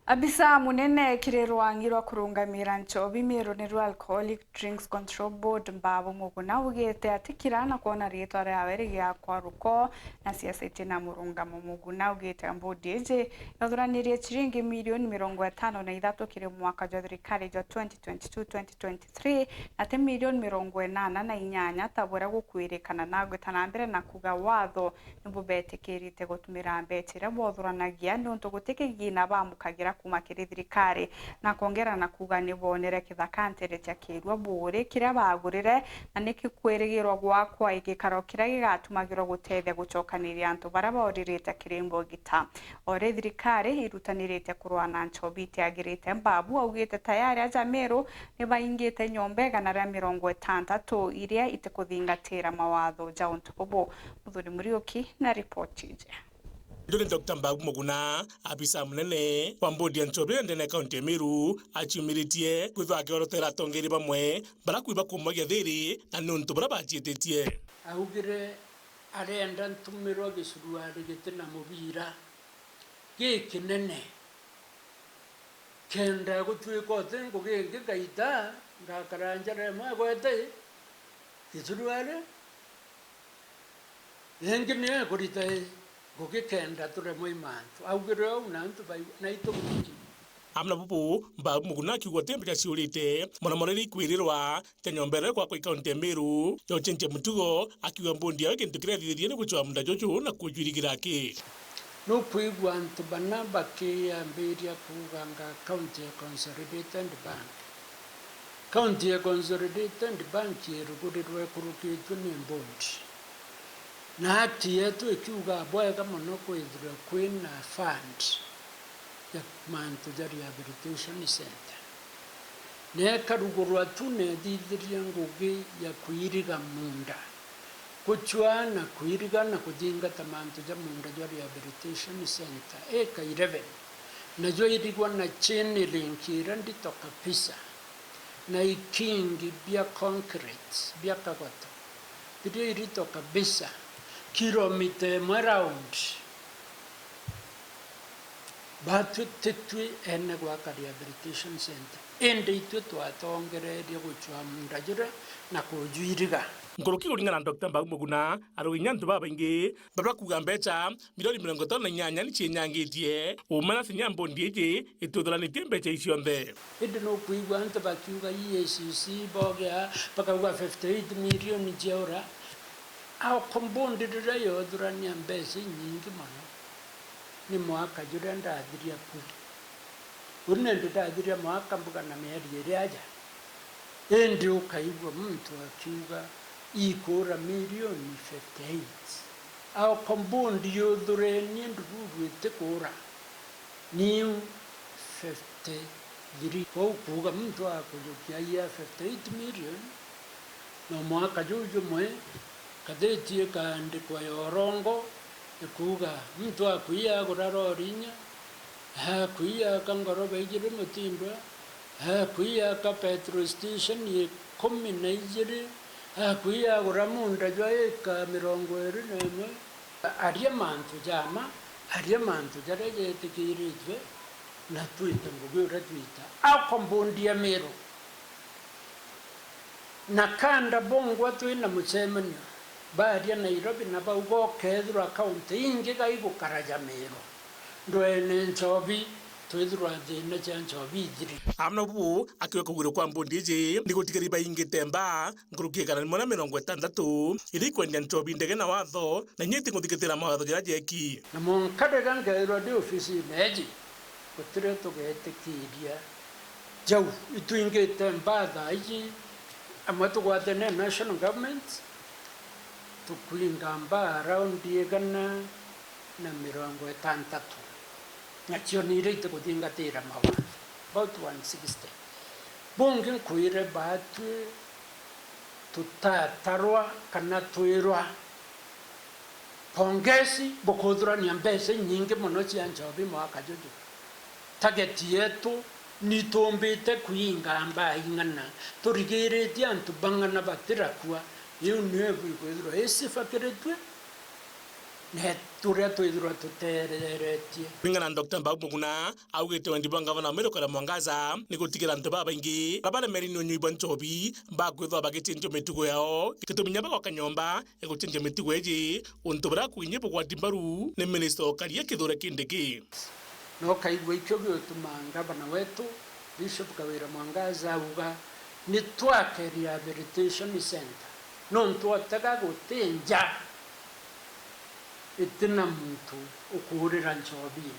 Abisa munene kirerwangirwa kurungamira nchobi MERU ni Alcoholic Drinks Control Board Mbaabu muguna ugete atikirana kuona rietwa ryawe rigiakwa ruko na siasete na murungamo muguna ugete mbodieje yothuraniriye chiringi milioni 53 kiri mwaka jwa thirikari jwa 2022-2023 na te milioni 88 tabura gukwirikana na gwetana mbere na kuga watho nibubetikirite gutumira mbetire bothuranagia nuntu gutikigina bamukagira kuma kiri thirikari na kongera na kuga nibonere kithakantere cha kirwa bure kiria bagurire na nikikwirigirwa gwakwa igikaro kiria gigatumagirwa gutethia gucokaniria antu bara boririte kiri MBONDI ore thirikari irutanirite kurwana nchobi tiagirite Mbaabu augite tayari aja MERU nibaingite NYOMBA 60 iria itikuthingatira mawatho ja untu bobo muthuri Muriuki na ripoti je. Dole Dr. Mbaabu muguna abisa munene wa mbodi ya nchobe ndene kaunti ya MERU achimiritie kwithwa kiorotera tongeri bamwe barakwiba kumagia thiri na nuntu bara bachitetie augire arenda ntumirwo gicurwari gitina mubira gikinene kenda gutwika otengo gingi gaita ngakaranjare magwete gicurwari engine kurita gugikenda ture moimantu augire unantu naito gutiki amna bubu Mbaabu muguna kiugo tembe cha ciurite mona moreri kwirirwa te nyombere kwa kaunti ya MERU yo chenche mutugo akiwa MBONDI yake ntukira thithie ni guchwa munda jojo na kujurigira ki no kwigwa antu bana bakiambiria kuganga county consolidated bank county consolidated bank yerugurirwe kurukitwe ni MBONDI na hati yetu ikiuga bwega muno kwithira kwina fund ya mantu ya rehabilitation center ne karugurwa tune thithiria ngugi ya kuiriga munda kuchwa na kuiriga na kuthingata mantu ya munda ya rehabilitation center eka 11 na jo irigwa na chini linkira ndito kabisa na ikingi bia concrete bia kagoto bidio irito kabisa kilomita around batu tetwe ene gwaka rehabilitation center ende itwe twatongereria guchwa mundajira na kujuiriga ngoroki uringana na Dr. Mbaabu muguna aruginya ntu babaingi babra kuga mbecha milioni 58 ni chinyangitie umana sinya MBONDI ije ituthuranite mbecha icio nthe indi no kuigwa ntu bakiuga EACC bogea bakauga 58 milioni jeura au MBONDI rirayo thurania mbeca nyingi muno ni mwaka jura ndathiria KURI une ndathiria mwaka mbuga na mieri iri aja endi ukaigwa muntu akiuga ikura milioni 58 au MBONDI yothurenie ndururwite kura ni 53 kuga muntu akujukia ya 58 milioni no mwaka juju mwe kadetie kaandikwa yorongo ikuga mtu akuia kurarorinya akuia kangorobe ijiri mutindwa akuia ka petrol station ye 12 akuia kuramunda jwa eka 21 aria mantu jama aria mantu jareje tikiritwe na twita ngugura twita ako MBONDI ya MERU na kanda bongwa twina muchemanyo baria Nairobi na baugo kethura county ingi gaigukaraja MERU ndwene nchobi twithura thina cha nchobi thiri amna bubu akiwa kuguru kwa MBONDI ije ndi gutigari baingite mba ngurukie kana mona 60 iri kwenda nchobi ndege na watho na nyiti nguthikitira mawatho jira jeki na monkade gangairwa de ofisi meji kutire tugetikiria jau itwingite mba iji amatu kwa the national government tukuinga mba around yegana na 60 na chionire tukuthingatira mawa about 160 bonge kuire batu tutatarwa kana twirwa pongesi bokodura ni mbese nyingi muno cia nchobi mwaka juju target yetu ni tombete kuinga mba ingana turigirite antu bangana batira kwa yu niwe kwithirwa isifakiretwe ne turia twithirwa tutereretie. Ringana na Dr. Mbaabu Moguna augite wendi bwa gavana Meru kora mwangaza ni gutigira antu babaingi rabana meri no nyuiba nchobi bakwithwa bagichinjo mitugo yao gituminya bagoka nyomba eguchinja mitugo eji untu bara kwinye bwa timbaru ni minister okaria kithure kindiki no kaigwa ikyo gituma gavana wetu Bishop Kawira Mwangaza uga ni twake rehabilitation center no ntwataga gutinja itina muntu ukurira nchobi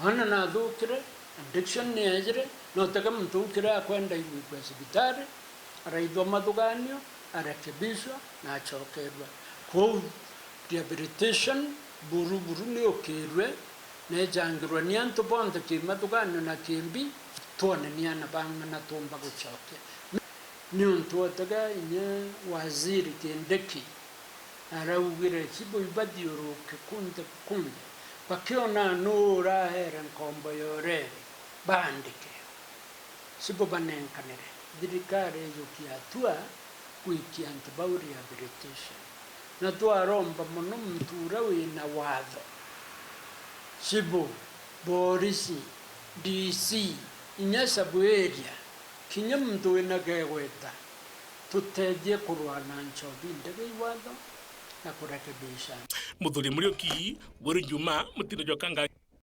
mwana na thukire addiction ni ejire no taga muntu ukira kwenda igwe hospitali araithwa mathuganio arekebishwa na achokerwa ko rehabilitation buru ni okirwe ne jangirwa ni antu bonde ki mathuganio na kimbi tuone ni ana banga na tumba guchoke ni untu taga nye waziri Kindiki araugire kibo ibadioro kunde bakiona nura heren kombo yore bandike sibo banenkanere dirikare yokia tua kuiki antibau rehabilitation na tua romba mono mtura wina watho sibo borisi DC inyasa bueria kinya mtu wina geweta tutedie kurwana nchobi ndege watho na kurekebisha muthuri Muriuki Guru Juma mutino jokanga